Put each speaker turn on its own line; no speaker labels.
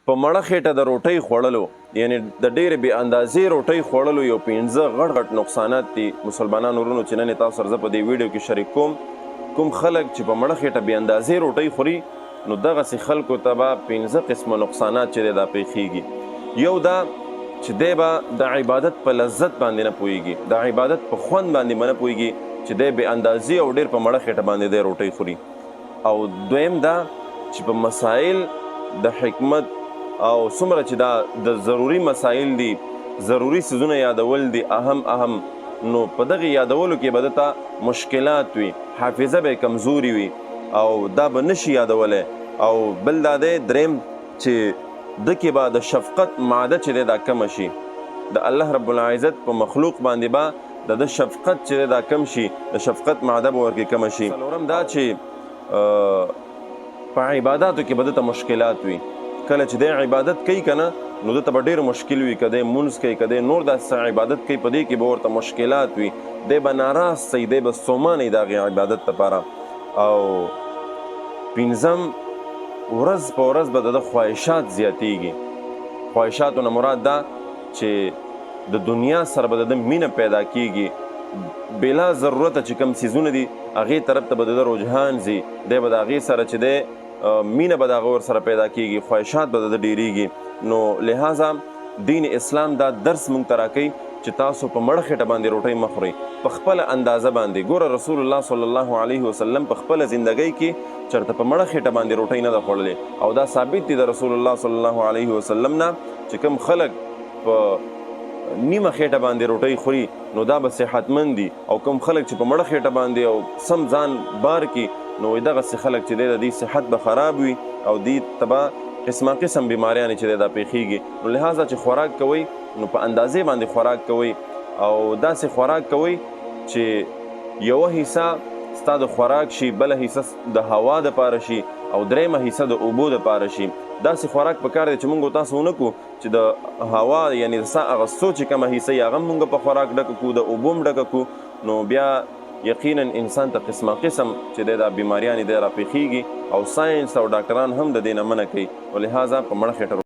په مړه خېټه د روټۍ خوړلو یعنی د ډېرې بې اندازې روټۍ خوړلو یو 15 غټ غټ نقصانات دي مسلمانانو ورونو چې نن تاسو سره زه په دې ویډیو کې شریک کوم خلک چې په مړه خېټه بې اندازې روټۍ خوري نو دغسې خلکو ته به 15 قسمه نقصانات چې دی دا پیښیږي. یو دا چې دی به د عبادت په لذت باندې نه پوهیږي، د عبادت په خوند باندې به نه پوهیږي چې دی بې اندازې او ډېر په مړه خېټه باندې دی روټۍ خوري. او دویم دا چې په مسائل د حکمت او څومره چې دا د ضروري مسائل دي، ضروري څیزونه یادول دي اهم نو په دغه یادولو کې به دته مشکلات وي، حافظه به کمزوري وي او دا به نشي یادولی. او بل دا دی دریم چې د کې به د شفقت ماده چې دی دا کمه شي، د الله رب العزت په مخلوق باندې به د شفقت چې دی دا کم شي، د شفقت ماده به ورکې کمه شي. څلورم دا چې په عباداتو کې به دته مشکلات وي، کله چې دی عبادت کوي که نه نو دته به ډېر مشکل وي، که دی مونځ کوي که دی نور داسې عبادت کوي په دې کې به ورته مشکلات وي، دی به ناراض شي، دی به ستومانه وي د هغې عبادت دپاره. او پنځم ورځ په ورځ به د خواهشات زیاتیږي. خواهشاتو نه مراد دا چې د دنیا سره به د مینه پیدا کیږي، بلا ضرورته چې کم څیزونه دي هغې طرف ته به د رجحان ځي، دی به د هغې سره چې دی مینه به د هغه ورسره پیدا کیږي، خواهشات به د ډېرېږي. نو لہذا دین اسلام دا درس مونږ ته راکوي چې تاسو په مړه خېټه باندې روټۍ مه خورئ، په خپله اندازه باندې. ګوره رسول الله صلی الله علیه وسلم په خپله زندګۍ کې چېرته په مړه خېټه باندې روټۍ نه ده خوړلې، او دا ثابت دي د رسول الله صلی الله علیه وسلم نه چې کوم خلک په نیمه خېټه باندې روټۍ خوري نو دا به صحتمند دي، او کوم خلک چې په مړه خېټه باندې او سم ځان بار کړي نو دغسې خلک چې دی د دې صحت به خراب وي او دې ته به قسمه قسم بیماریانې چې دی دا پیښیږي. نو لہذا چې خوراک کوئ نو په اندازې باندې خوراک کوئ، او داسې خوراک کوئ چې یوه حصه ستا د خوراک شي، بله حصه د هوا دپاره شي، او دریمه حصه د اوبو دپاره شي. داسې خوراک پکار دی چې مونږ تاسو ونه کړو چې د هوا یعنی د سا اغستو چې کومه حصه یې هغه مونږ په خوراک ډکه کړو، د اوبو هم ډکه کړو، نو بیا یقینا انسان ته قسمه قسم چې دی دا بیماریانې دی راپېښیږي، او ساینس او ډاکټران هم د دې نه منع کوي. ولهذا په مړه خېټه